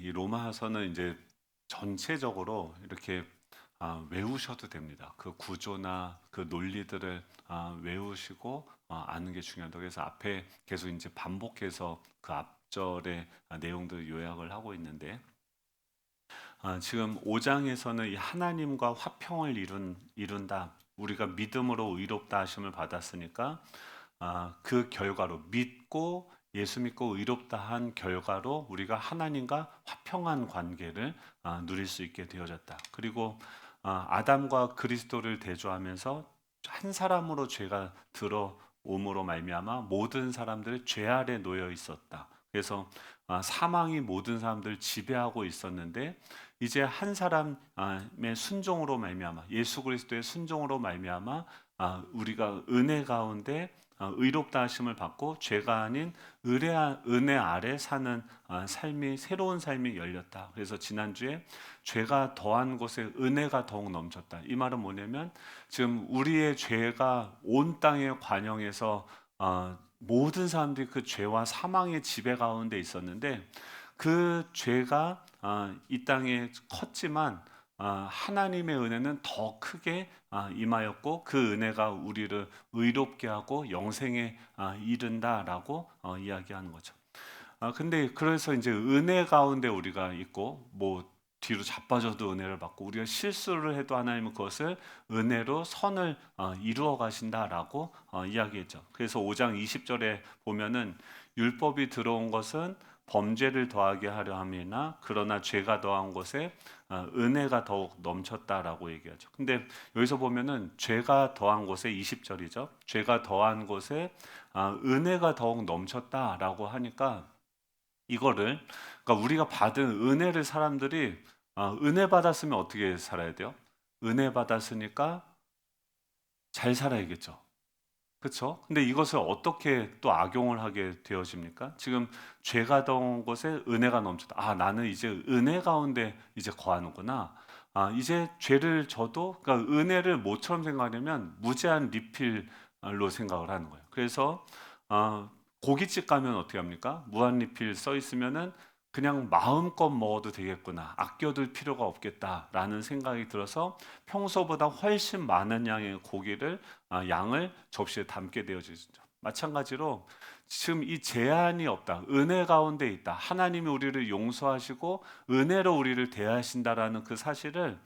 이 로마서는 이제 전체적으로 이렇게 외우셔도 됩니다. 그 구조나 그 논리들을 외우시고 아는 게 중요하다. 그래서 앞에 계속 이제 반복해서 그 앞절의 내용들을 요약을 하고 있는데 지금 5장에서는 이 하나님과 화평을 이룬다. 우리가 믿음으로 의롭다 하심을 받았으니까 그 결과로 예수 믿고 의롭다 한 결과로 우리가 하나님과 화평한 관계를 누릴 수 있게 되어졌다. 그리고 아담과 그리스도를 대조하면서 한 사람으로 죄가 들어옴으로 말미암아 모든 사람들 죄 아래 놓여 있었다. 그래서 사망이 모든 사람들 지배하고 있었는데 이제 한 사람의 순종으로 말미암아 예수 그리스도의 순종으로 말미암아 우리가 은혜 가운데 의롭다 하심을 받고 죄가 아닌 은혜 아래 사는 삶이 새로운 삶이 열렸다. 그래서 지난주에 죄가 더한 곳에 은혜가 더욱 넘쳤다. 이 말은 뭐냐면 지금 우리의 죄가 온 땅에 관영해서 모든 사람들이 그 죄와 사망의 지배 가운데 있었는데 그 죄가 이 땅에 컸지만 하나님의 은혜는 더 크게 임하였고 그 은혜가 우리를 의롭게 하고 영생에 이른다라고 이야기하는 거죠. 근데 그래서 이제 은혜 가운데 우리가 있고 뭐 뒤로 자빠져도 은혜를 받고 우리가 실수를 해도 하나님은 그것을 은혜로 선을 이루어 가신다라고 이야기했죠. 그래서 5장 20절에 보면은 율법이 들어온 것은 범죄를 더하게 하려 함이나 그러나 죄가 더한 곳에 은혜가 더욱 넘쳤다라고 얘기하죠. 근데 여기서 보면은 죄가 더한 곳에 20절이죠. 죄가 더한 곳에 은혜가 더욱 넘쳤다라고 하니까 이거를 그러니까 우리가 받은 은혜를 사람들이 은혜 받았으면 어떻게 살아야 돼요? 은혜 받았으니까 잘 살아야겠죠. 그렇죠? 근데 이것을 어떻게 또 악용을 하게 되어집니까? 지금 죄가 더운 곳에 은혜가 넘쳤다. 나는 이제 은혜 가운데 이제 거하는구나. 이제 죄를 져도 그러니까 은혜를 뭐처럼 생각하냐면 무제한 리필로 생각을 하는 거예요. 그래서 고깃집 가면 어떻게 합니까? 무한 리필 써 있으면은 그냥 마음껏 먹어도 되겠구나. 아껴둘 필요가 없겠다라는 생각이 들어서 평소보다 훨씬 많은 양의 고기를 양을 접시에 담게 되어지죠. 마찬가지로 지금 이 제한이 없다. 은혜 가운데 있다. 하나님이 우리를 용서하시고 은혜로 우리를 대하신다라는 그 사실을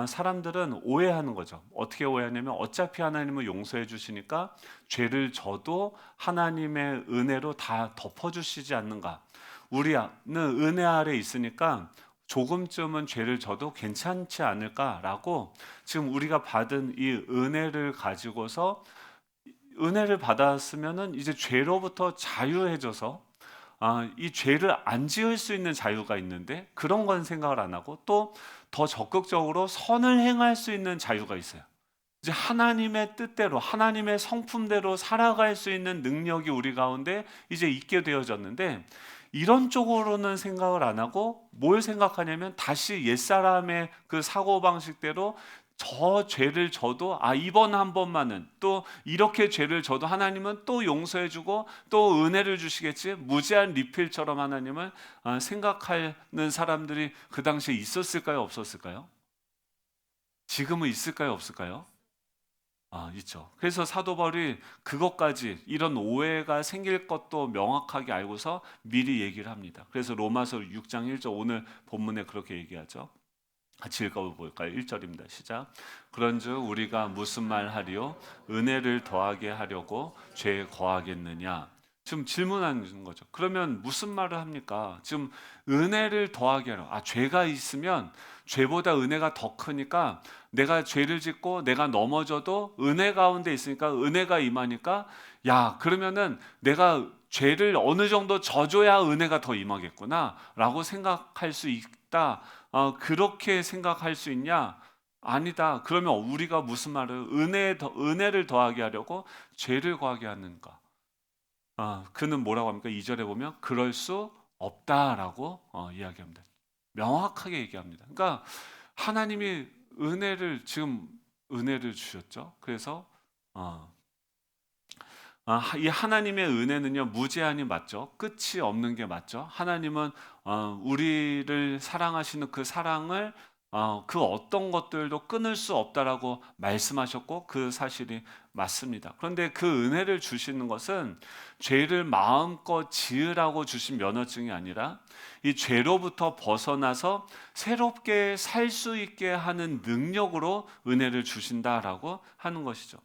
사람들은 오해하는 거죠. 어떻게 오해하냐면 어차피 하나님은 용서해 주시니까 죄를 져도 하나님의 은혜로 다 덮어주시지 않는가. 우리는 은혜 아래 있으니까 조금쯤은 죄를 져도 괜찮지 않을까라고 지금 우리가 받은 이 은혜를 가지고서 은혜를 받았으면은 이제 죄로부터 자유해져서 이 죄를 안 지을 수 있는 자유가 있는데 그런 건 생각을 안 하고 또 더 적극적으로 선을 행할 수 있는 자유가 있어요. 이제 하나님의 뜻대로 하나님의 성품대로 살아갈 수 있는 능력이 우리 가운데 이제 있게 되어졌는데 이런 쪽으로는 생각을 안 하고 뭘 생각하냐면 다시 옛사람의 그 사고방식대로 저 죄를 져도 이번 한 번만은 또 이렇게 죄를 져도 하나님은 또 용서해 주고 또 은혜를 주시겠지 무제한 리필처럼 하나님을 생각하는 사람들이 그 당시에 있었을까요 없었을까요? 지금은 있을까요 없을까요? 있죠. 그래서 사도 바울이 그것까지 이런 오해가 생길 것도 명확하게 알고서 미리 얘기를 합니다. 그래서 로마서 6장 1절 오늘 본문에 그렇게 얘기하죠. 같이 읽어볼까요? 1절입니다. 시작. 그런즉 우리가 무슨 말 하리요? 은혜를 더하게 하려고 죄에 거하겠느냐? 지금 질문하는 거죠. 그러면 무슨 말을 합니까? 지금 은혜를 더하게 하려. 죄가 있으면 죄보다 은혜가 더 크니까 내가 죄를 짓고 내가 넘어져도 은혜 가운데 있으니까 은혜가 임하니까 그러면은 내가 죄를 어느 정도 져줘야 은혜가 더 임하겠구나라고 생각할 수 있다. 그렇게 생각할 수 있냐? 아니다. 그러면 우리가 무슨 말을 은혜를 더하게 하려고 죄를 거하게 하는가? 그는 뭐라고 합니까? 2절에 보면 그럴 수 없다라고 이야기합니다. 명확하게 얘기합니다. 그러니까 하나님이 은혜를 주셨죠. 그래서 어, 이 하나님의 은혜는요 무제한이 맞죠. 끝이 없는 게 맞죠. 하나님은 우리를 사랑하시는 그 사랑을 그 어떤 것들도 끊을 수 없다라고 말씀하셨고 그 사실이 맞습니다. 그런데 그 은혜를 주시는 것은 죄를 마음껏 지으라고 주신 면허증이 아니라 이 죄로부터 벗어나서 새롭게 살 수 있게 하는 능력으로 은혜를 주신다라고 하는 것이죠.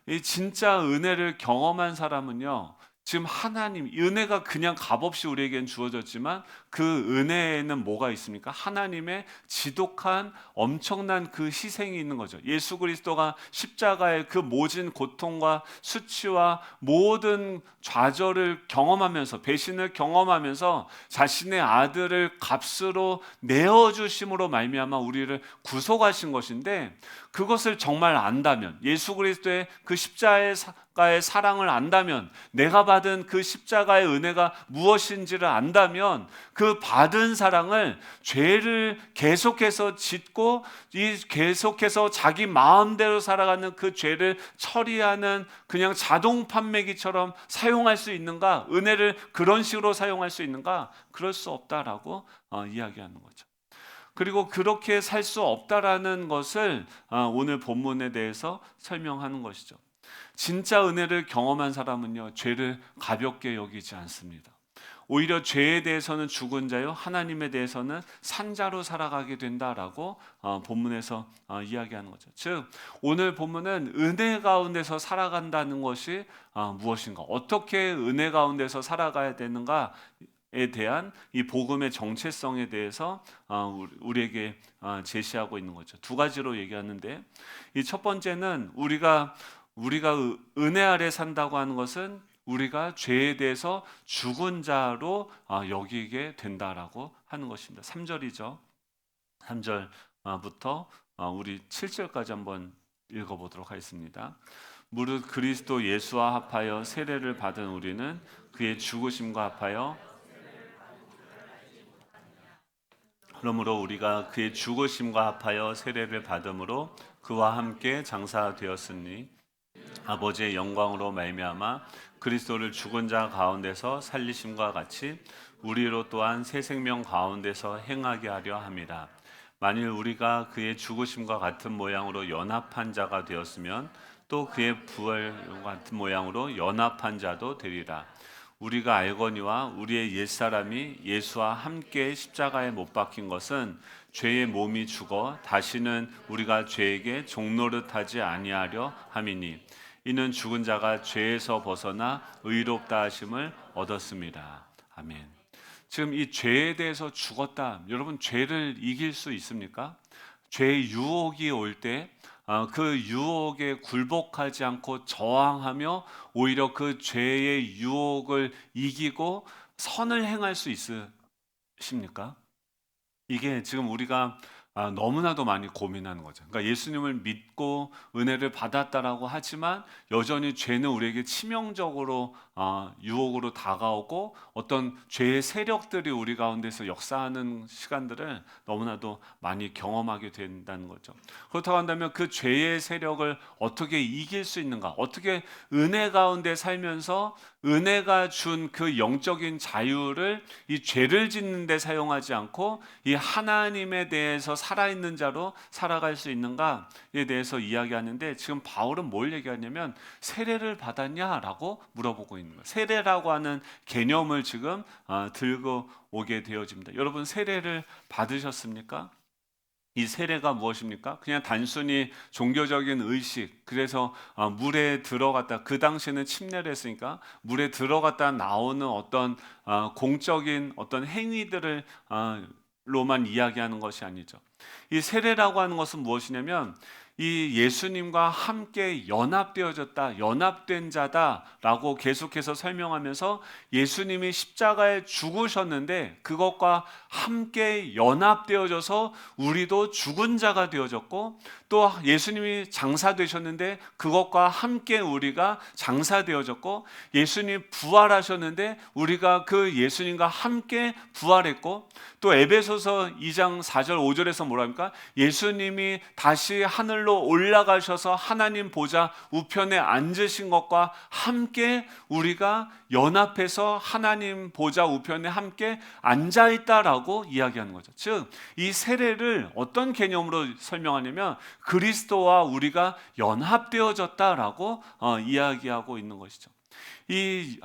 이 진짜 은혜를 경험한 사람은요, 지금 하나님, 은혜가 그냥 값없이 우리에겐 주어졌지만 그 은혜에는 뭐가 있습니까? 하나님의 지독한 엄청난 그 희생이 있는 거죠. 예수 그리스도가 십자가의 그 모진 고통과 수치와 모든 좌절을 경험하면서, 배신을 경험하면서 자신의 아들을 값으로 내어주심으로 말미암아 우리를 구속하신 것인데, 그것을 정말 안다면, 예수 그리스도의 그 십자가의 사랑을 안다면, 내가 받은 그 십자가의 은혜가 무엇인지를 안다면 그 받은 사랑을 죄를 계속해서 짓고 계속해서 자기 마음대로 살아가는 그 죄를 처리하는 그냥 자동 판매기처럼 사용할 수 있는가? 은혜를 그런 식으로 사용할 수 있는가? 그럴 수 없다라고 이야기하는 거죠. 그리고 그렇게 살 수 없다라는 것을 오늘 본문에 대해서 설명하는 것이죠. 진짜 은혜를 경험한 사람은요, 죄를 가볍게 여기지 않습니다. 오히려 죄에 대해서는 죽은 자요, 하나님에 대해서는 산 자로 살아가게 된다라고 본문에서 이야기하는 거죠. 즉, 오늘 본문은 은혜 가운데서 살아간다는 것이 무엇인가, 어떻게 은혜 가운데서 살아가야 되는가에 대한 이 복음의 정체성에 대해서 우리에게 제시하고 있는 거죠. 두 가지로 얘기하는데, 이 첫 번째는 우리가 은혜 아래 산다고 하는 것은 우리가 죄에 대해서 죽은 자로 여기게 된다라고 하는 것입니다. 3절이죠. 3절부터 우리 7절까지 한번 읽어보도록 하겠습니다. 무릇 그리스도 예수와 합하여 세례를 받은 우리는 그의 죽으심과 합하여, 그러므로 우리가 그의 죽으심과 합하여 세례를 받음으로 그와 함께 장사되었으니 아버지의 영광으로 말미암아 그리스도를 죽은 자 가운데서 살리심과 같이 우리로 또한 새 생명 가운데서 행하게 하려 함이라. 만일 우리가 그의 죽으심과 같은 모양으로 연합한 자가 되었으면 또 그의 부활과 같은 모양으로 연합한 자도 되리라. 우리가 알거니와 우리의 옛사람이 예수와 함께 십자가에 못 박힌 것은 죄의 몸이 죽어 다시는 우리가 죄에게 종노릇하지 아니하려 함이니, 이는 죽은 자가 죄에서 벗어나 의롭다 하심을 얻었습니다. 아멘. 지금 이 죄에 대해서 죽었다. 여러분, 죄를 이길 수 있습니까? 죄의 유혹이 올 때 그 유혹에 굴복하지 않고 저항하며 오히려 그 죄의 유혹을 이기고 선을 행할 수 있으십니까? 이게 지금 우리가 너무나도 많이 고민하는 거죠. 그러니까 예수님을 믿고 은혜를 받았다라고 하지만 여전히 죄는 우리에게 치명적으로 유혹으로 다가오고 어떤 죄의 세력들이 우리 가운데서 역사하는 시간들을 너무나도 많이 경험하게 된다는 거죠. 그렇다고 한다면 그 죄의 세력을 어떻게 이길 수 있는가? 어떻게 은혜 가운데 살면서 은혜가 준 그 영적인 자유를 이 죄를 짓는 데 사용하지 않고 이 하나님에 대해서 살아있는 자로 살아갈 수 있는가에 대해서 이야기하는데, 지금 바울은 뭘 얘기하냐면 세례를 받았냐라고 물어보고 있는 거예요. 세례라고 하는 개념을 지금 들고 오게 되어집니다. 여러분, 세례를 받으셨습니까? 이 세례가 무엇입니까? 그냥 단순히 종교적인 의식, 그래서 물에 들어갔다, 그 당시에는 침례를 했으니까 물에 들어갔다 나오는 어떤 공적인 어떤 행위들을 로만 이야기하는 것이 아니죠. 이 세례라고 하는 것은 무엇이냐면 이 예수님과 함께 연합되어졌다, 연합된 자다라고 계속해서 설명하면서 예수님이 십자가에 죽으셨는데 그것과 함께 연합되어져서 우리도 죽은 자가 되어졌고, 또 예수님이 장사되셨는데 그것과 함께 우리가 장사되어졌고, 예수님 부활하셨는데 우리가 그 예수님과 함께 부활했고, 또 에베소서 2장 4절 5절에서 뭐랍니까? 예수님이 다시 하늘로 하늘로 올라가셔서 하나님 보좌 우편에 앉으신 것과 함께 우리가 연합해서 하나님 보좌 우편에 함께 앉아 있다라고 이야기하는 거죠. 즉, 이 세례를 어떤 개념으로 설명하냐면 그리스도와 우리가 연합되어졌다라고 이야기하고 있는 것이죠. 이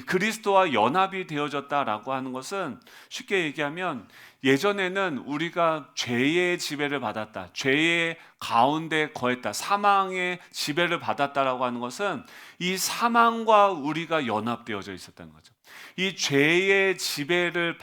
그리스도와 연합이 되어졌다라고 하는 것은 쉽게 얘기하면 예전에는 우리가 죄의 지배를 받았다, 죄의 가운데 거했다, 사망의 지배를 받았다라고 하는 것은 이 사망과 우리가 연합되어져 있었다는 거죠. 이 죄의 지배를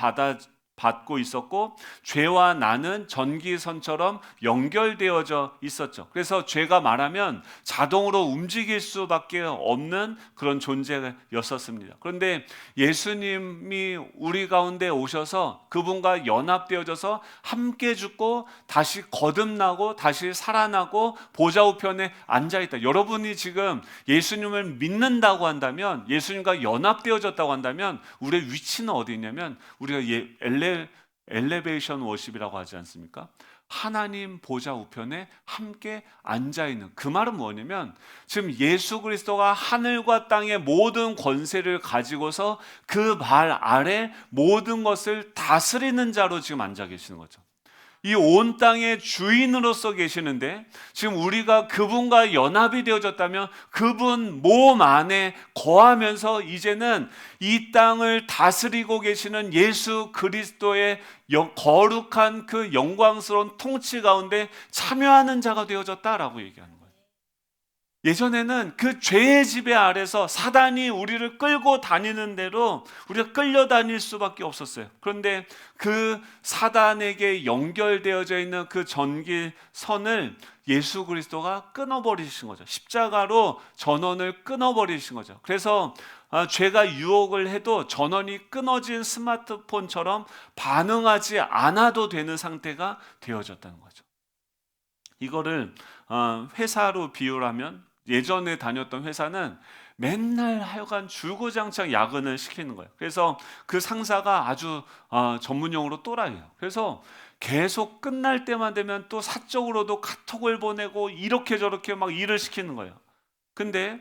받고 있었고 죄와 나는 전기선처럼 연결되어져 있었죠. 그래서 죄가 말하면 자동으로 움직일 수밖에 없는 그런 존재였었습니다. 그런데 예수님이 우리 가운데 오셔서 그분과 연합되어져서 함께 죽고 다시 거듭나고 다시 살아나고 보좌 우편에 앉아있다. 여러분이 지금 예수님을 믿는다고 한다면, 예수님과 연합되어졌다고 한다면 우리의 위치는 어디 있냐면 우리가 엘리베이션 워십이라고 하지 않습니까? 하나님 보좌 우편에 함께 앉아있는, 그 말은 뭐냐면 지금 예수 그리스도가 하늘과 땅의 모든 권세를 가지고서 그 발 아래 모든 것을 다스리는 자로 지금 앉아 계시는 거죠. 이 온 땅의 주인으로서 계시는데 지금 우리가 그분과 연합이 되어졌다면 그분 몸 안에 거하면서 이제는 이 땅을 다스리고 계시는 예수 그리스도의 거룩한 그 영광스러운 통치 가운데 참여하는 자가 되어졌다라고 얘기하는 거예요. 예전에는 그 죄의 지배 아래서 사단이 우리를 끌고 다니는 대로 우리가 끌려다닐 수밖에 없었어요. 그런데 그 사단에게 연결되어져 있는 그 전기선을 예수 그리스도가 끊어버리신 거죠. 십자가로 전원을 끊어버리신 거죠. 그래서 죄가 유혹을 해도 전원이 끊어진 스마트폰처럼 반응하지 않아도 되는 상태가 되어졌다는 거죠. 이거를 회사로 비유하면 예전에 다녔던 회사는 맨날 하여간 줄고장창 야근을 시키는 거예요. 그래서 그 상사가 아주 전문용어로 또라이예요. 그래서 계속 끝날 때만 되면 또 사적으로도 카톡을 보내고 이렇게 저렇게 막 일을 시키는 거예요. 근데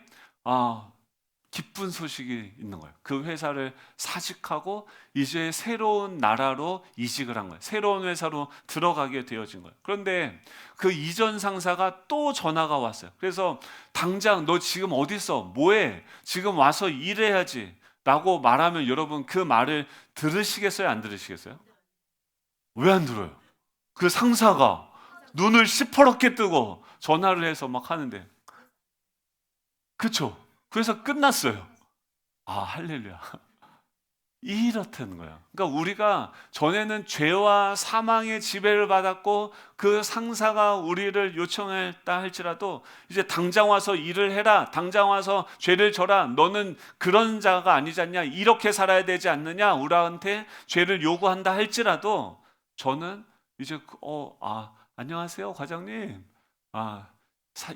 기쁜 소식이 있는 거예요. 그 회사를 사직하고 이제 새로운 나라로 이직을 한 거예요. 새로운 회사로 들어가게 되어진 거예요. 그런데 그 이전 상사가 또 전화가 왔어요. 그래서 당장 너 지금 어디 있어? 뭐해? 지금 와서 일해야지 라고 말하면 여러분 그 말을 들으시겠어요? 안 들으시겠어요? 왜 안 들어요? 그 상사가 눈을 시퍼렇게 뜨고 전화를 해서 막 하는데, 그쵸? 그래서 끝났어요. 할렐루야. 이렇다는 거야. 그러니까 우리가 전에는 죄와 사망의 지배를 받았고 그 상사가 우리를 요청했다 할지라도 이제 당장 와서 일을 해라, 당장 와서 죄를 져라, 너는 그런 자가 아니지 않냐, 이렇게 살아야 되지 않느냐, 우리한테 죄를 요구한다 할지라도 저는 이제 안녕하세요 과장님,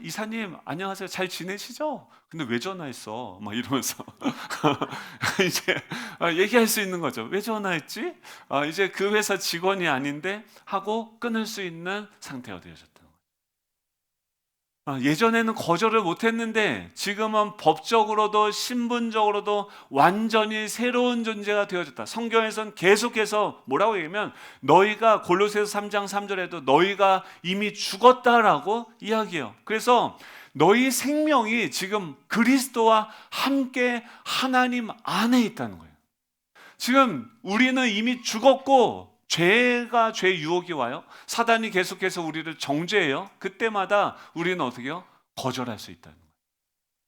이사님 안녕하세요, 잘 지내시죠? 근데 왜 전화했어? 막 이러면서 이제 얘기할 수 있는 거죠. 왜 전화했지? 이제 그 회사 직원이 아닌데 하고 끊을 수 있는 상태가 되어졌다는 거예요. 예전에는 거절을 못했는데 지금은 법적으로도 신분적으로도 완전히 새로운 존재가 되어졌다. 성경에서는 계속해서 뭐라고 얘기하면 너희가 골로새서 3장 3절에도 너희가 이미 죽었다라고 이야기해요. 그래서 너희 생명이 지금 그리스도와 함께 하나님 안에 있다는 거예요. 지금 우리는 이미 죽었고 죄 유혹이 와요. 사단이 계속해서 우리를 정죄해요. 그때마다 우리는 어떻게 해요? 거절할 수 있다는 거예요.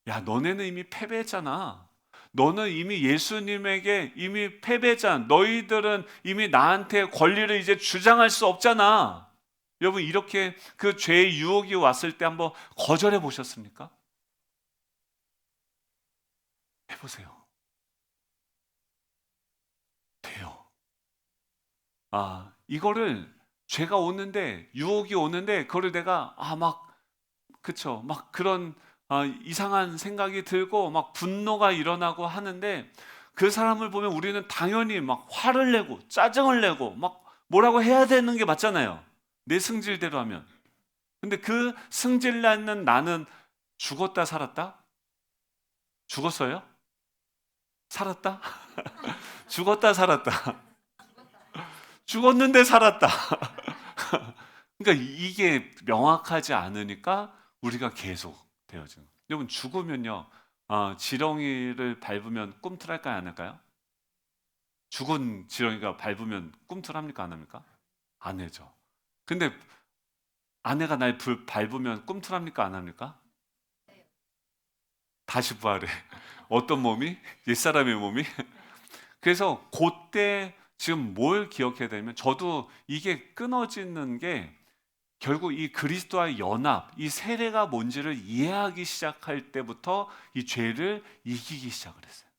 야, 너네는 이미 패배했잖아. 너는 이미 예수님에게 이미 패배했잖아. 너희들은 이미 나한테 권리를 이제 주장할 수 없잖아. 여러분, 이렇게 그 죄의 유혹이 왔을 때 한번 거절해 보셨습니까? 해보세요. 돼요. 이거를 죄가 오는데, 유혹이 오는데 그거를 내가 막 그런 이상한 생각이 들고 막 분노가 일어나고 하는데, 그 사람을 보면 우리는 당연히 막 화를 내고 짜증을 내고 막 뭐라고 해야 되는 게 맞잖아요. 내 승질대로 하면. 근데 그 승질나는 나는 죽었다 살았다? 죽었어요? 살았다? 죽었다 살았다. 죽었는데 살았다. 그러니까 이게 명확하지 않으니까 우리가 계속 되어지는 거예요. 여러분 죽으면요, 지렁이를 밟으면 꿈틀할까요, 안 할까요? 죽은 지렁이가 밟으면 꿈틀합니까, 안 합니까? 안 해죠. 근데 아내가 날 밟으면 꿈틀합니까, 안 합니까? 다시 부활해. 어떤 몸이? 옛사람의 몸이? 그래서 그때 지금 뭘 기억해야 되냐면, 저도 이게 끊어지는 게 결국 이 그리스도와의 연합, 이 세례가 뭔지를 이해하기 시작할 때부터 이 죄를 이기기 시작을 했어요.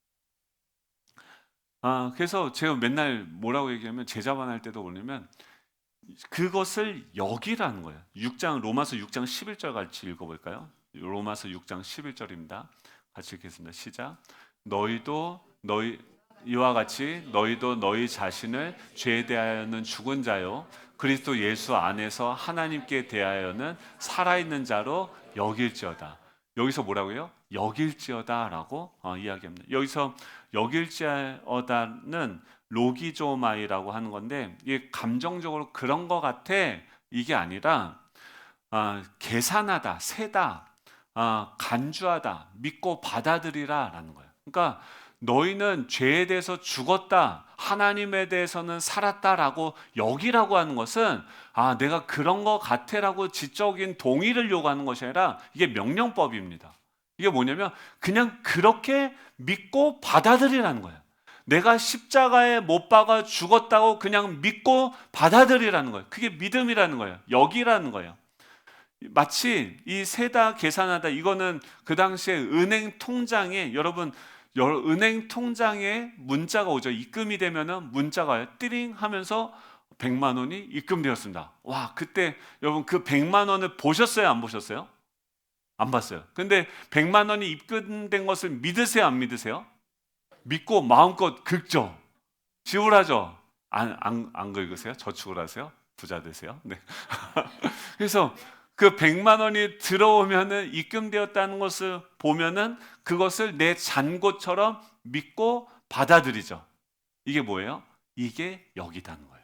그래서 제가 맨날 뭐라고 얘기하면, 제자만 할 때도 뭐냐면 그것을 여기라는 거예요. 로마서 6장 11절 같이 읽어볼까요? 로마서 6장 11절입니다. 같이 읽겠습니다. 시작. 이와 같이 너희도 너희 자신을 죄에 대하여는 죽은 자요 그리스도 예수 안에서 하나님께 대하여는 살아있는 자로 여길지어다. 여기서 뭐라고요? 여길지어다라고 이야기합니다. 여기서 여길지어다는 로기조마이라고 하는 건데, 이게 감정적으로 그런 것 같아, 이게 아니라 계산하다, 세다, 간주하다, 믿고 받아들이라라는 거예요. 그러니까 너희는 죄에 대해서 죽었다, 하나님에 대해서는 살았다라고 여기라고 하는 것은 내가 그런 것 같아라고 지적인 동의를 요구하는 것이 아니라 이게 명령법입니다. 이게 뭐냐면 그냥 그렇게 믿고 받아들이라는 거예요. 내가 십자가에 못 박아 죽었다고 그냥 믿고 받아들이라는 거예요. 그게 믿음이라는 거예요. 여기라는 거예요. 마치 이 세다 계산하다, 이거는 그 당시에 은행 통장에, 여러분 은행 통장에 문자가 오죠. 입금이 되면은 문자가 와요. 띠링 하면서 100만 원이 입금되었습니다. 와, 그때 여러분 그 100만 원을 보셨어요, 안 보셨어요? 안 봤어요. 근데 100만 원이 입금된 것을 믿으세요, 안 믿으세요? 믿고 마음껏 긁죠. 지불하죠. 안 긁으세요? 저축을 하세요? 부자 되세요? 네. 그래서 그 100만 원이 들어오면은 입금되었다는 것을 보면은 그것을 내 잔고처럼 믿고 받아들이죠. 이게 뭐예요? 이게 여기다는 거예요.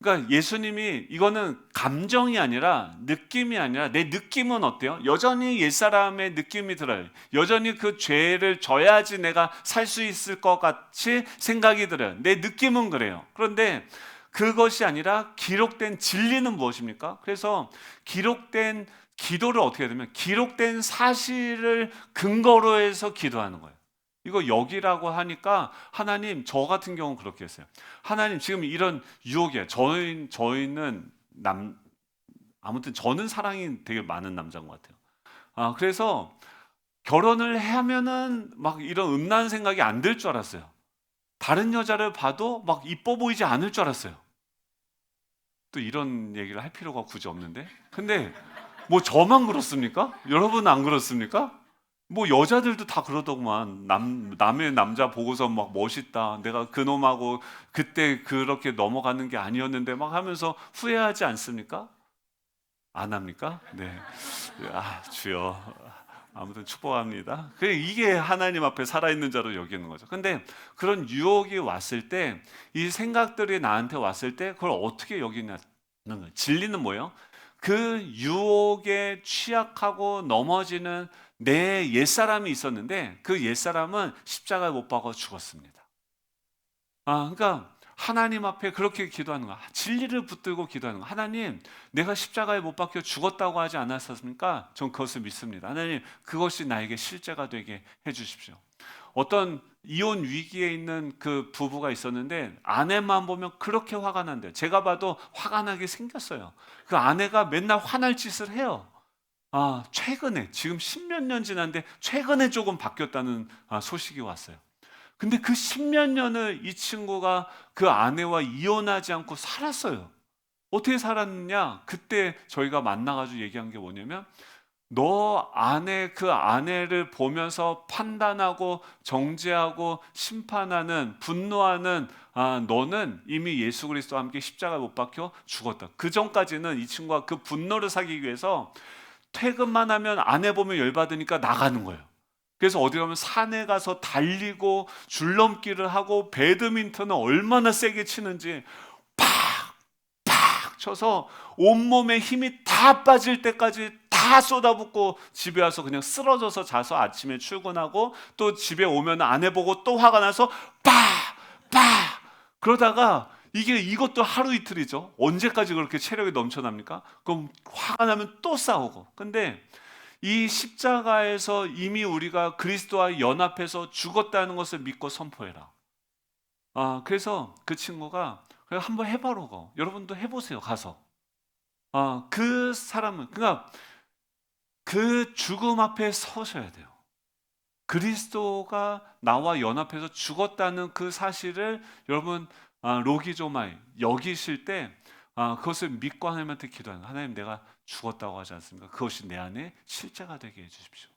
그러니까 예수님이, 이거는 감정이 아니라, 느낌이 아니라, 내 느낌은 어때요? 여전히 옛사람의 느낌이 들어요. 여전히 그 죄를 져야지 내가 살 수 있을 것 같이 생각이 들어요. 내 느낌은 그래요. 그런데 그것이 아니라 기록된 진리는 무엇입니까? 그래서 기록된 기도를 어떻게 해야 되면, 기록된 사실을 근거로 해서 기도하는 거예요. 이거 여기라고 하니까 하나님, 저 같은 경우는 그렇게 했어요. 하나님, 지금 이런 유혹이에요. 저희는 아무튼 저는 사랑이 되게 많은 남자인 것 같아요. 그래서 결혼을 하면은 막 이런 음란 생각이 안 들 줄 알았어요. 다른 여자를 봐도 막 이뻐 보이지 않을 줄 알았어요. 또 이런 얘기를 할 필요가 굳이 없는데, 근데 뭐 저만 그렇습니까? 여러분은 안 그렇습니까? 뭐 여자들도 다 그러더구만. 남의 남자 보고서 막 멋있다, 내가 그놈하고 그때 그렇게 넘어가는 게 아니었는데 막 하면서 후회하지 않습니까? 안 합니까? 네. 주여, 아무튼 축복합니다. 이게 하나님 앞에 살아있는 자로 여기는 거죠. 근데 그런 유혹이 왔을 때, 이 생각들이 나한테 왔을 때 그걸 어떻게 여기냐는 거예요. 진리는 뭐예요? 그 유혹에 취약하고 넘어지는 내 옛사람이 있었는데, 그 옛사람은 십자가에 못 박아 죽었습니다. 그러니까 하나님 앞에 그렇게 기도하는 거야. 진리를 붙들고 기도하는 거야. 하나님, 내가 십자가에 못 박혀 죽었다고 하지 않았습니까? 전 그것을 믿습니다. 하나님, 그것이 나에게 실제가 되게 해주십시오. 어떤 이혼 위기에 있는 그 부부가 있었는데, 아내만 보면 그렇게 화가 난대요. 제가 봐도 화가 나게 생겼어요. 그 아내가 맨날 화날 짓을 해요. 최근에, 지금 십몇 년 지났는데 최근에 조금 바뀌었다는 소식이 왔어요. 근데 그 십몇 년을 이 친구가 그 아내와 이혼하지 않고 살았어요. 어떻게 살았느냐? 그때 저희가 만나가지고 얘기한 게 뭐냐면, 너 안에 그 아내를 보면서 판단하고 정죄하고 심판하는 분노하는 너는 이미 예수 그리스도와 함께 십자가에 못 박혀 죽었다. 그 전까지는 이 친구가 그 분노를 사기기 위해서 퇴근만 하면 아내 보면 열받으니까 나가는 거예요. 그래서 어디 가면 산에 가서 달리고 줄넘기를 하고 배드민턴을 얼마나 세게 치는지 팍 쳐서 온몸에 힘이 다 빠질 때까지 다 쏟아붓고 집에 와서 그냥 쓰러져서 자서 아침에 출근하고 또 집에 오면 아내 보고 또 화가 나서 팍 그러다가 이것도 하루 이틀이죠. 언제까지 그렇게 체력이 넘쳐납니까? 그럼 화가 나면 또 싸우고. 근데 이 십자가에서 이미 우리가 그리스도와 연합해서 죽었다는 것을 믿고 선포해라. 그래서 그 친구가 그래 한번 해보라고. 여러분도 해보세요. 가서. 그 사람은 그러니까 그 죽음 앞에 서셔야 돼요. 그리스도가 나와 연합해서 죽었다는 그 사실을 여러분 로기조마이 여기실 때 그것을 믿고 하나님한테 기도하는 하나님 내가 죽었다고 하지 않습니까? 그것이 내 안에 실제가 되게 해주십시오.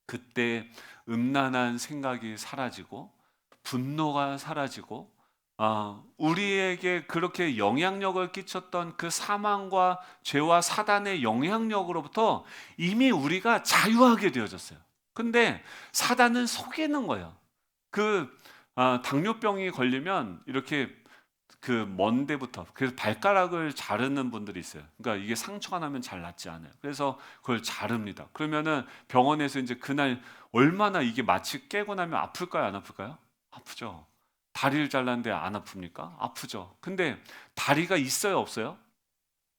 그때 음란한 생각이 사라지고 분노가 사라지고 우리에게 그렇게 영향력을 끼쳤던 그 사망과 죄와 사단의 영향력으로부터 이미 우리가 자유하게 되어졌어요. 근데 사단은 속이는 거예요. 당뇨병이 걸리면 이렇게 그 먼 데부터 그래서 발가락을 자르는 분들이 있어요. 그러니까 이게 상처가 나면 잘 낫지 않아요. 그래서 그걸 자릅니다. 그러면은 병원에서 이제 그날 얼마나 이게 마취 깨고 나면 아플까요? 안 아플까요? 아프죠. 다리를 잘랐는데 안 아픕니까? 아프죠. 근데 다리가 있어요, 없어요?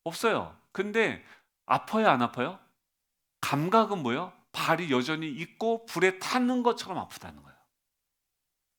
없어요. 근데 아파요, 안 아파요? 감각은 뭐예요? 발이 여전히 있고 불에 타는 것처럼 아프다는 거예요.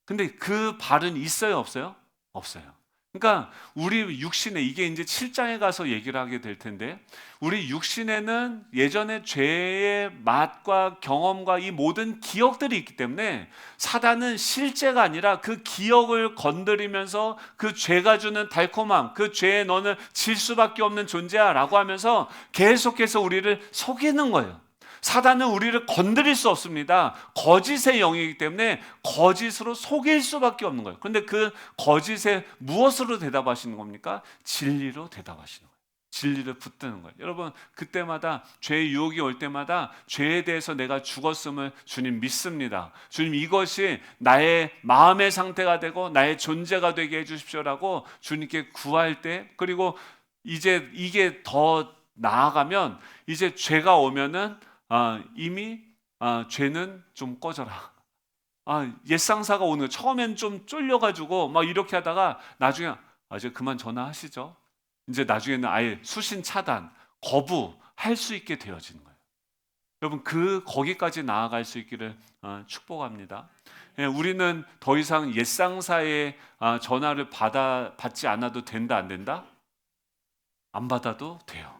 근데 그 발은 있어요, 없어요? 없어요. 그러니까 우리 육신에 이게 이제 7장에 가서 얘기를 하게 될 텐데 우리 육신에는 예전의 죄의 맛과 경험과 이 모든 기억들이 있기 때문에 사단은 실제가 아니라 그 기억을 건드리면서 그 죄가 주는 달콤함, 그 죄에 너는 질 수밖에 없는 존재야 라고 하면서 계속해서 우리를 속이는 거예요. 사단은 우리를 건드릴 수 없습니다. 거짓의 영이기 때문에 거짓으로 속일 수밖에 없는 거예요. 그런데 그 거짓에 무엇으로 대답하시는 겁니까? 진리로 대답하시는 거예요. 진리를 붙드는 거예요. 여러분 그때마다 죄의 유혹이 올 때마다 죄에 대해서 내가 죽었음을 주님 믿습니다. 주님 이것이 나의 마음의 상태가 되고 나의 존재가 되게 해주십시오라고 주님께 구할 때 그리고 이제 이게 더 나아가면 이제 죄가 오면은 이미 죄는 좀 꺼져라. 옛 상사가 오는 거 처음엔 좀 쫄려가지고 막 이렇게 하다가 나중에 이제 그만 전화하시죠. 이제 나중에는 아예 수신 차단, 거부할 수 있게 되어지는 거예요. 여러분 거기까지 나아갈 수 있기를 축복합니다. 예, 우리는 더 이상 옛 상사의 전화를 받지 않아도 된다 안 된다? 안 받아도 돼요.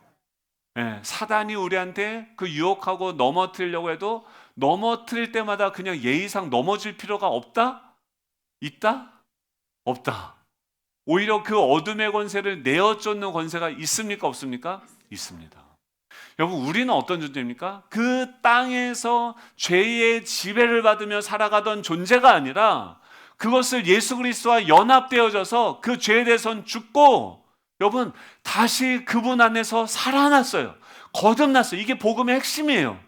예, 사단이 우리한테 그 유혹하고 넘어뜨리려고 해도 넘어뜨릴 때마다 그냥 예의상 넘어질 필요가 없다? 있다? 없다. 오히려 그 어둠의 권세를 내어쫓는 권세가 있습니까? 없습니까? 있습니다. 여러분 우리는 어떤 존재입니까? 그 땅에서 죄의 지배를 받으며 살아가던 존재가 아니라 그것을 예수 그리스도와 연합되어져서 그 죄에 대해서는 죽고 여러분 다시 그분 안에서 살아났어요. 거듭났어요. 이게 복음의 핵심이에요.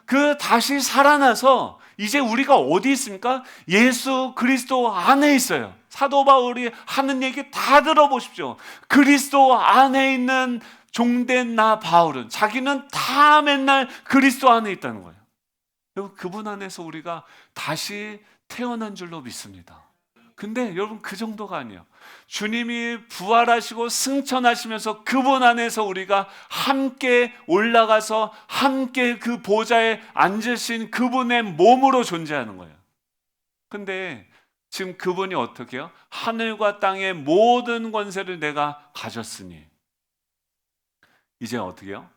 그 다시 살아나서 이제 우리가 어디 있습니까? 예수 그리스도 안에 있어요. 사도 바울이 하는 얘기 다 들어보십시오. 그리스도 안에 있는 종된 나 바울은 자기는 다 맨날 그리스도 안에 있다는 거예요. 여러분 그분 안에서 우리가 다시 태어난 줄로 믿습니다. 근데 여러분 그 정도가 아니에요. 주님이 부활하시고 승천하시면서 그분 안에서 우리가 함께 올라가서 함께 그 보좌에 앉으신 그분의 몸으로 존재하는 거예요. 근데 지금 그분이 어떻게 해요? 하늘과 땅의 모든 권세를 내가 가졌으니 이제 어떻게 해요?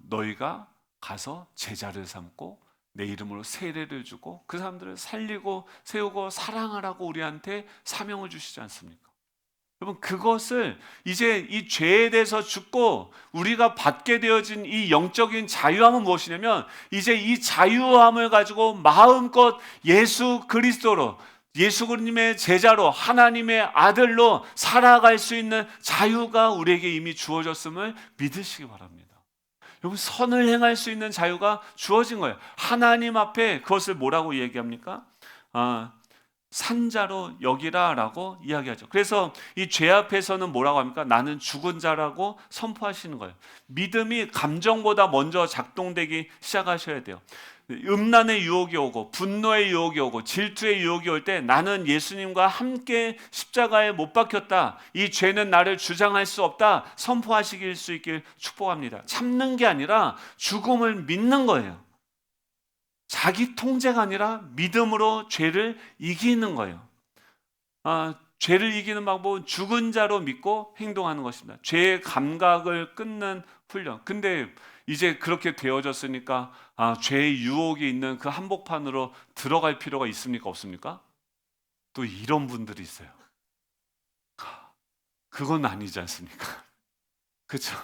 너희가 가서 제자를 삼고 내 이름으로 세례를 주고 그 사람들을 살리고 세우고 사랑하라고 우리한테 사명을 주시지 않습니까? 여러분 그것을 이제 이 죄에 대해서 죽고 우리가 받게 되어진 이 영적인 자유함은 무엇이냐면 이제 이 자유함을 가지고 마음껏 예수 그리스도로 예수 그리스도의 제자로 하나님의 아들로 살아갈 수 있는 자유가 우리에게 이미 주어졌음을 믿으시기 바랍니다. 여러분 선을 행할 수 있는 자유가 주어진 거예요. 하나님 앞에 그것을 뭐라고 얘기합니까? 산자로 여기라라고 이야기하죠. 그래서 이 죄 앞에서는 뭐라고 합니까? 나는 죽은 자라고 선포하시는 거예요. 믿음이 감정보다 먼저 작동되기 시작하셔야 돼요. 음란의 유혹이 오고 분노의 유혹이 오고 질투의 유혹이 올 때 나는 예수님과 함께 십자가에 못 박혔다. 이 죄는 나를 주장할 수 없다. 선포하시길 수 있길 축복합니다. 참는 게 아니라 죽음을 믿는 거예요. 자기 통제가 아니라 믿음으로 죄를 이기는 거예요. 죄를 이기는 방법은 죽은 자로 믿고 행동하는 것입니다. 죄의 감각을 끊는 훈련. 근데 이제 그렇게 되어졌으니까 죄의 유혹이 있는 그 한복판으로 들어갈 필요가 있습니까? 없습니까? 또 이런 분들이 있어요. 그건 아니지 않습니까? 그렇죠?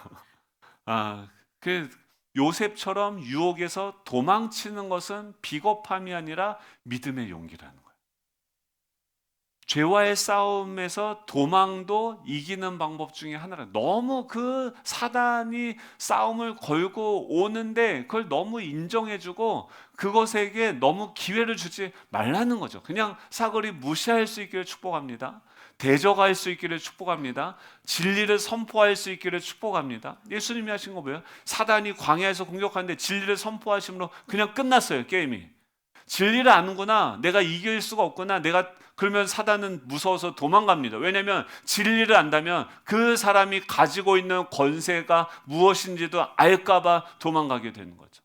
그 요셉처럼 유혹에서 도망치는 것은 비겁함이 아니라 믿음의 용기라는 거예요. 죄와의 싸움에서 도망도 이기는 방법 중에 하나라. 너무 그 사단이 싸움을 걸고 오는데 그걸 너무 인정해주고 그것에게 너무 기회를 주지 말라는 거죠. 그냥 사거리 무시할 수 있기를 축복합니다. 대적할 수 있기를 축복합니다. 진리를 선포할 수 있기를 축복합니다. 예수님이 하신 거 뭐예요? 사단이 광야에서 공격하는데 진리를 선포하심으로 그냥 끝났어요. 게임이. 진리를 아는구나. 내가 이길 수가 없구나. 그러면 사단은 무서워서 도망갑니다. 왜냐하면 진리를 안다면 그 사람이 가지고 있는 권세가 무엇인지도 알까 봐 도망가게 되는 거죠.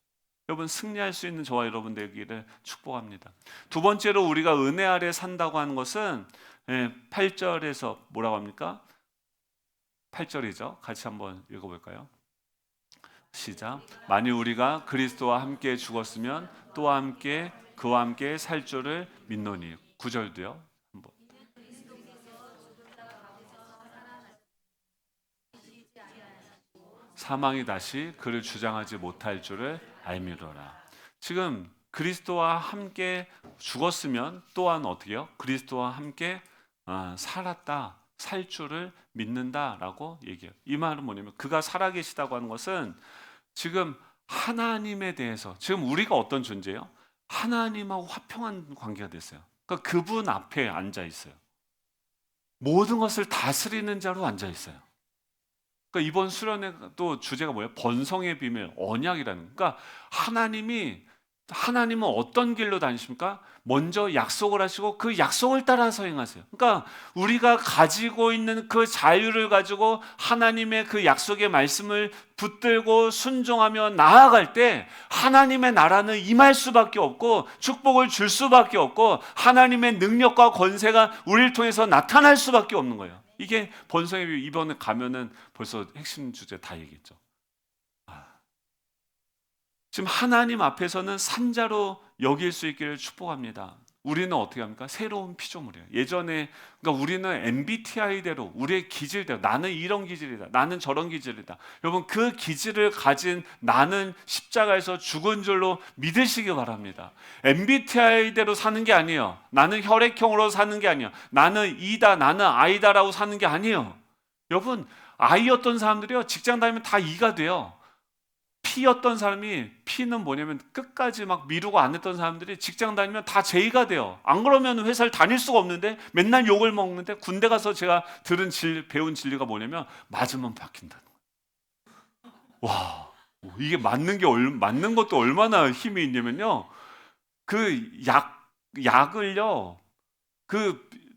여러분 승리할 수 있는 저와 여러분 되기를 축복합니다. 두 번째로 우리가 은혜 아래 산다고 하는 것은 8절에서 뭐라고 합니까? 8절이죠. 같이 한번 읽어볼까요? 시작. 만일 우리가 그리스도와 함께 죽었으면 또와 함께 그와 함께 살 줄을 믿노니. 9절도요. 한번. 사망이 다시 그를 주장하지 못할 줄을 알미로라. 지금 그리스도와 함께 죽었으면 또한 어떻게요? 그리스도와 함께 살았다, 살 줄을 믿는다라고 얘기해요. 이 말은 뭐냐면 그가 살아계시다고 하는 것은 지금 하나님에 대해서 지금 우리가 어떤 존재예요? 하나님하고 화평한 관계가 됐어요. 그러니까 그분 앞에 앉아 있어요. 모든 것을 다스리는 자로 앉아 있어요. 그러니까 이번 수련회 또 주제가 뭐예요? 번성의 비밀, 언약이라는. 그러니까 하나님은 어떤 길로 다니십니까? 먼저 약속을 하시고 그 약속을 따라서 행하세요. 그러니까 우리가 가지고 있는 그 자유를 가지고 하나님의 그 약속의 말씀을 붙들고 순종하며 나아갈 때 하나님의 나라는 임할 수밖에 없고 축복을 줄 수밖에 없고 하나님의 능력과 권세가 우리를 통해서 나타날 수밖에 없는 거예요. 이게 번성의 비밀. 이번에 가면은 벌써 핵심 주제 다 얘기했죠. 지금 하나님 앞에서는 산자로 여길 수 있기를 축복합니다. 우리는 어떻게 합니까? 새로운 피조물이에요. 예전에 그러니까 우리는 MBTI대로 우리의 기질대로 나는 이런 기질이다. 나는 저런 기질이다. 여러분 그 기질을 가진 나는 십자가에서 죽은 줄로 믿으시기 바랍니다. MBTI대로 사는 게 아니에요. 나는 혈액형으로 사는 게 아니에요. 나는 E다, 나는 I다라고 사는 게 아니에요. 여러분 I였던 사람들이요 직장 다니면 다 E가 돼요. P였던 사람이 P는 뭐냐면 끝까지 막 미루고 안 했던 사람들이 직장 다니면 다 J가 돼요. 안 그러면 회사를 다닐 수가 없는데 맨날 욕을 먹는데 군대 가서 제가 배운 진리가 뭐냐면 맞으면 바뀐다는 거예요. 와, 이게 맞는 것도 얼마나 힘이 있냐면요. 그 약을요.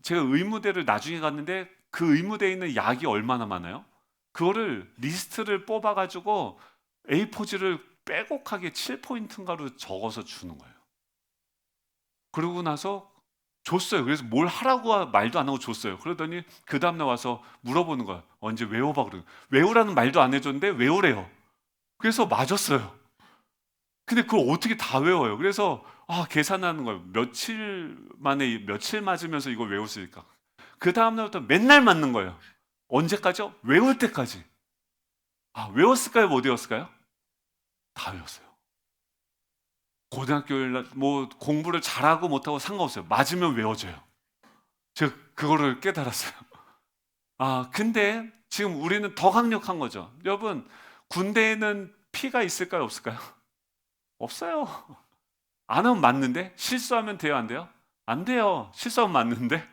제가 의무대를 나중에 갔는데 그 의무대에 있는 약이 얼마나 많아요? 그거를 리스트를 뽑아가지고 A4지를 빼곡하게 7포인트인가로 적어서 주는 거예요. 그러고 나서 줬어요. 그래서 뭘 하라고 말도 안 하고 줬어요. 그러더니 그 다음날 와서 물어보는 거예요. 언제 외워봐. 그러고 외우라는 말도 안 해줬는데 외우래요. 그래서 맞았어요. 근데 그걸 어떻게 다 외워요? 그래서 계산하는 거예요. 며칠 맞으면서 이걸 외울 수 있을까? 그 다음날부터 맨날 맞는 거예요. 언제까지요? 외울 때까지. 외웠을까요? 못 외웠을까요? 다 외웠어요. 고등학교에 뭐 공부를 잘하고 못하고 상관없어요. 맞으면 외워져요. 제가 그거를 깨달았어요. 근데 지금 우리는 더 강력한 거죠. 여러분, 군대에는 피가 있을까요? 없을까요? 없어요. 안 하면 맞는데? 실수하면 돼요? 안 돼요? 안 돼요. 실수하면 맞는데?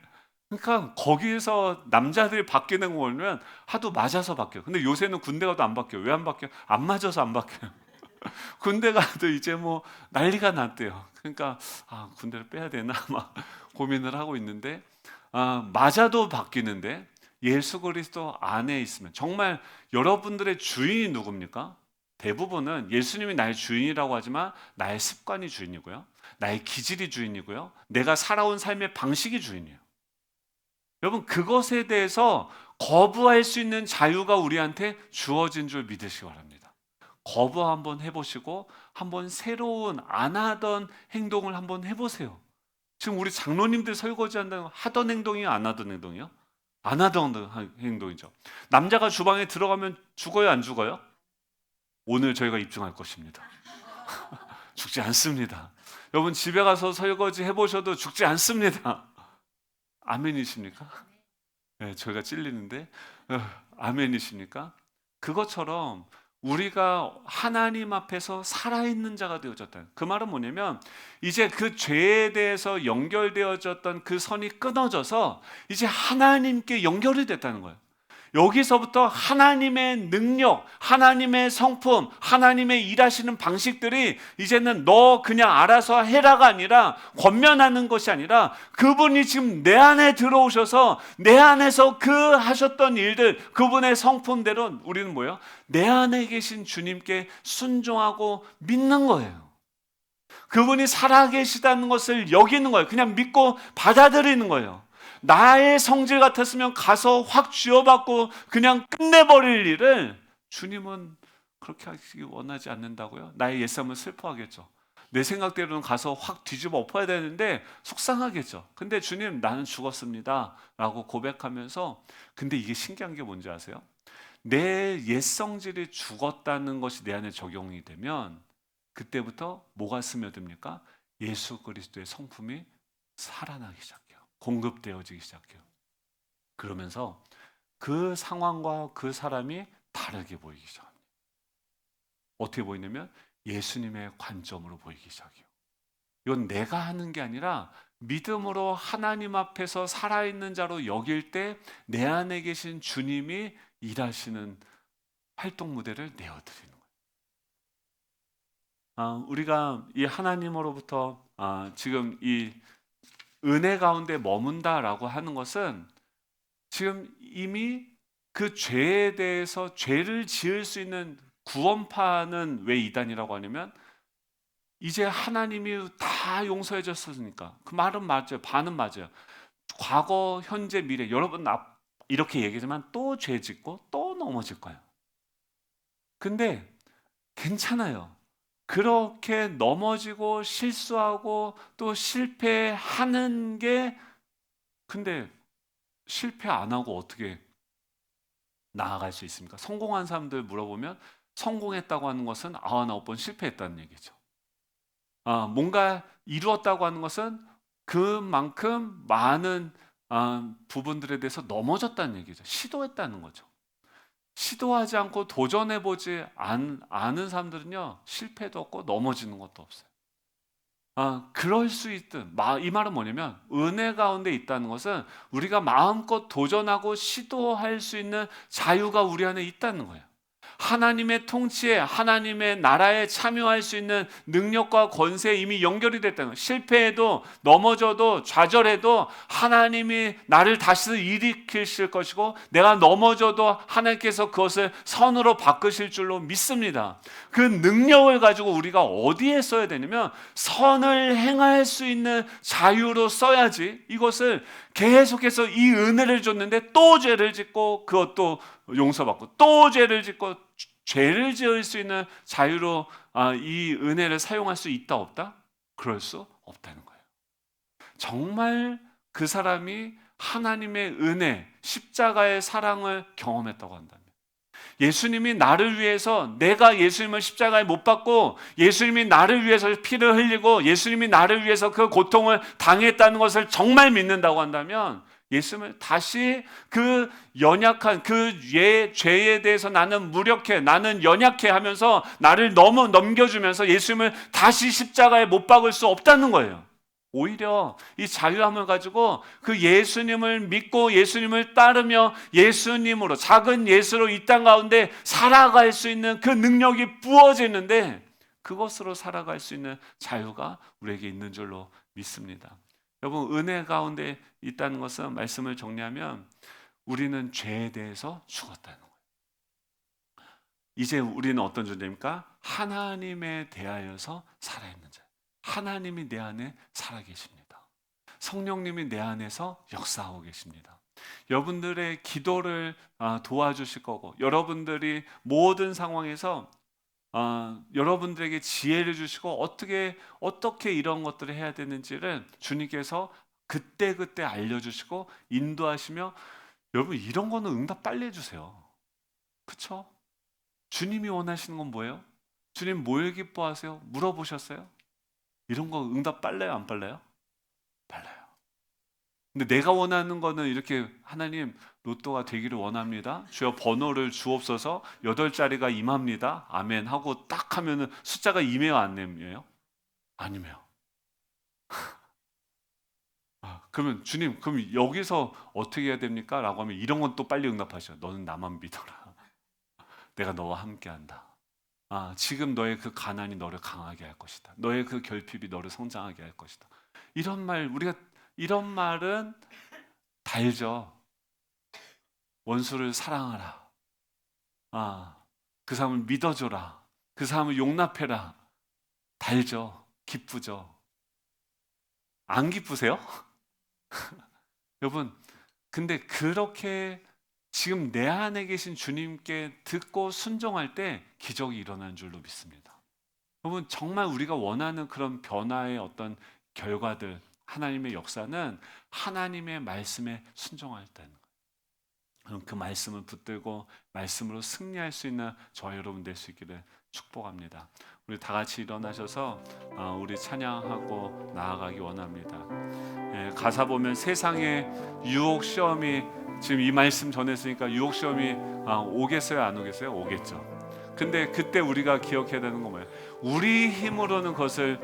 그러니까 거기에서 남자들이 바뀌는 거 보면 하도 맞아서 바뀌어요. 근데 요새는 군대 가도 안 바뀌어요. 왜 안 바뀌어요? 안 맞아서 안 바뀌어요. 군대 가도 이제 뭐 난리가 났대요. 그러니까 군대를 빼야 되나 막 고민을 하고 있는데 맞아도 바뀌는데 예수 그리스도 안에 있으면 정말 여러분들의 주인이 누굽니까? 대부분은 예수님이 나의 주인이라고 하지만 나의 습관이 주인이고요. 나의 기질이 주인이고요. 내가 살아온 삶의 방식이 주인이에요. 여러분 그것에 대해서 거부할 수 있는 자유가 우리한테 주어진 줄 믿으시기 바랍니다. 거부 한번 해보시고 한번 새로운 안 하던 행동을 한번 해보세요. 지금 우리 장로님들 설거지 한다는 하던 행동이요? 안 하던 행동이요? 안 하던 행동이죠. 남자가 주방에 들어가면 죽어요? 안 죽어요? 오늘 저희가 입증할 것입니다. 죽지 않습니다. 여러분 집에 가서 설거지 해보셔도 죽지 않습니다. 아멘이십니까? 네, 저희가 찔리는데 아멘이십니까? 그것처럼 우리가 하나님 앞에서 살아있는 자가 되어졌다. 그 말은 뭐냐면 이제 그 죄에 대해서 연결되어졌던 그 선이 끊어져서 이제 하나님께 연결이 됐다는 거예요. 여기서부터 하나님의 능력, 하나님의 성품, 하나님의 일하시는 방식들이 이제는 너 그냥 알아서 해라가 아니라 권면하는 것이 아니라 그분이 지금 내 안에 들어오셔서 내 안에서 그 하셨던 일들, 그분의 성품대로 우리는 뭐예요? 내 안에 계신 주님께 순종하고 믿는 거예요. 그분이 살아계시다는 것을 여기는 거예요. 그냥 믿고 받아들이는 거예요. 나의 성질 같았으면 가서 확 쥐어받고 그냥 끝내버릴 일을 주님은 그렇게 하시기 원하지 않는다고요? 나의 옛사람은 슬퍼하겠죠. 내 생각대로는 가서 확 뒤집어 엎어야 되는데 속상하겠죠. 근데 주님 나는 죽었습니다 라고 고백하면서 근데 이게 신기한 게 뭔지 아세요? 내 옛성질이 죽었다는 것이 내 안에 적용이 되면 그때부터 뭐가 스며듭니까? 예수 그리스도의 성품이 살아나기 시작해요. 공급되어지기 시작해요. 그러면서 그 상황과 그 사람이 다르게 보이기 시작합니다. 어떻게 보이냐면 예수님의 관점으로 보이기 시작해요. 이건 내가 하는 게 아니라 믿음으로 하나님 앞에서 살아있는 자로 여길 때 내 안에 계신 주님이 일하시는 활동 무대를 내어드리는 거예요. 우리가 이 하나님으로부터 지금 이 은혜 가운데 머문다라고 하는 것은 지금 이미 그 죄에 대해서 죄를 지을 수 있는 구원파는 왜 이단이라고 하냐면 이제 하나님이 다 용서해 줬으니까 그 말은 맞아요. 반은 맞아요. 과거, 현재, 미래 여러분 이렇게 얘기하지만 또 죄 짓고 또 넘어질 거예요. 근데 괜찮아요. 그렇게 넘어지고 실수하고 또 실패하는 게 근데 실패 안 하고 어떻게 나아갈 수 있습니까? 성공한 사람들 물어보면 성공했다고 하는 것은 99번 실패했다는 얘기죠. 뭔가 이루었다고 하는 것은 그만큼 많은 부분들에 대해서 넘어졌다는 얘기죠. 시도했다는 거죠. 시도하지 않고 도전해보지 않은 사람들은요 실패도 없고 넘어지는 것도 없어요. 그럴 수 있든 이 말은 뭐냐면 은혜 가운데 있다는 것은 우리가 마음껏 도전하고 시도할 수 있는 자유가 우리 안에 있다는 거예요. 하나님의 통치에 하나님의 나라에 참여할 수 있는 능력과 권세에 이미 연결이 됐다는 거예요. 실패해도 넘어져도 좌절해도 하나님이 나를 다시 일으키실 것이고 내가 넘어져도 하나님께서 그것을 선으로 바꾸실 줄로 믿습니다. 그 능력을 가지고 우리가 어디에 써야 되냐면 선을 행할 수 있는 자유로 써야지 이것을 계속해서 이 은혜를 줬는데 또 죄를 짓고 그것도 용서받고 또 죄를 짓고 죄를 지을 수 있는 자유로 이 은혜를 사용할 수 있다 없다? 그럴 수 없다는 거예요. 정말 그 사람이 하나님의 은혜, 십자가의 사랑을 경험했다고 한다면, 예수님이 나를 위해서, 내가 예수님을 십자가에 못 박고 예수님이 나를 위해서 피를 흘리고 예수님이 나를 위해서 그 고통을 당했다는 것을 정말 믿는다고 한다면, 예수님을 다시 그 연약한 그 죄에 대해서 나는 무력해, 나는 연약해 하면서 나를 넘겨주면서 예수님을 다시 십자가에 못 박을 수 없다는 거예요. 오히려 이 자유함을 가지고 그 예수님을 믿고 예수님을 따르며 예수님으로, 작은 예수로 이 땅 가운데 살아갈 수 있는 그 능력이 부어지는데, 그것으로 살아갈 수 있는 자유가 우리에게 있는 줄로 믿습니다. 여러분, 은혜 가운데 있다는 것은, 말씀을 정리하면, 우리는 죄에 대해서 죽었다는 거예요. 이제 우리는 어떤 존재입니까? 하나님에 대하여서 살아있는 자. 하나님이 내 안에 살아계십니다. 성령님이 내 안에서 역사하고 계십니다. 여러분들의 기도를 도와주실 거고, 여러분들이 모든 상황에서 여러분들에게 지혜를 주시고 어떻게 이런 것들을 해야 되는지를 주님께서 그때그때 알려주시고 인도하시며, 여러분 이런 거는 응답 빨리 해주세요. 그렇죠? 주님이 원하시는 건 뭐예요? 주님 뭘 기뻐하세요? 물어보셨어요? 이런 거 응답 빨라요, 안 빨라요? 빨라요. 근데 내가 원하는 거는 이렇게, 하나님 로또가 되기를 원합니다. 주여 번호를 주옵소서. 8자리가 임합니다. 아멘 하고 딱 하면은 숫자가 임해요, 안 임해요? 안 임해요. 그러면 주님, 그럼 여기서 어떻게 해야 됩니까? 라고 하면 이런 건 또 빨리 응답하셔. 너는 나만 믿어라. 내가 너와 함께한다. 지금 너의 그 가난이 너를 강하게 할 것이다. 너의 그 결핍이 너를 성장하게 할 것이다. 이런 말은 달죠. 원수를 사랑하라. 그 사람을 믿어줘라. 그 사람을 용납해라. 달죠. 기쁘죠. 안 기쁘세요? 여러분, 근데 그렇게 지금 내 안에 계신 주님께 듣고 순종할 때 기적이 일어나는 줄로 믿습니다. 여러분, 정말 우리가 원하는 그런 변화의 어떤 결과들, 하나님의 역사는 하나님의 말씀에 순종할 때는 거예요. 그럼 그 말씀을 붙들고 말씀으로 승리할 수 있는 저 여러분 될 수 있기를 축복합니다. 우리 다 같이 일어나셔서 우리 찬양하고 나아가기 원합니다. 가사 보면 세상에 유혹 시험이, 지금 이 말씀 전했으니까 유혹 시험이 오겠어요, 안 오겠어요? 오겠죠. 근데 그때 우리가 기억해야 되는 건 뭐예요? 우리 힘으로는 그것을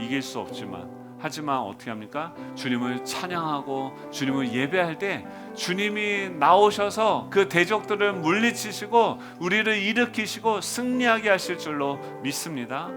이길 수 없지만, 하지만 어떻게 합니까? 주님을 찬양하고 주님을 예배할 때 주님이 나오셔서 그 대적들을 물리치시고 우리를 일으키시고 승리하게 하실 줄로 믿습니다.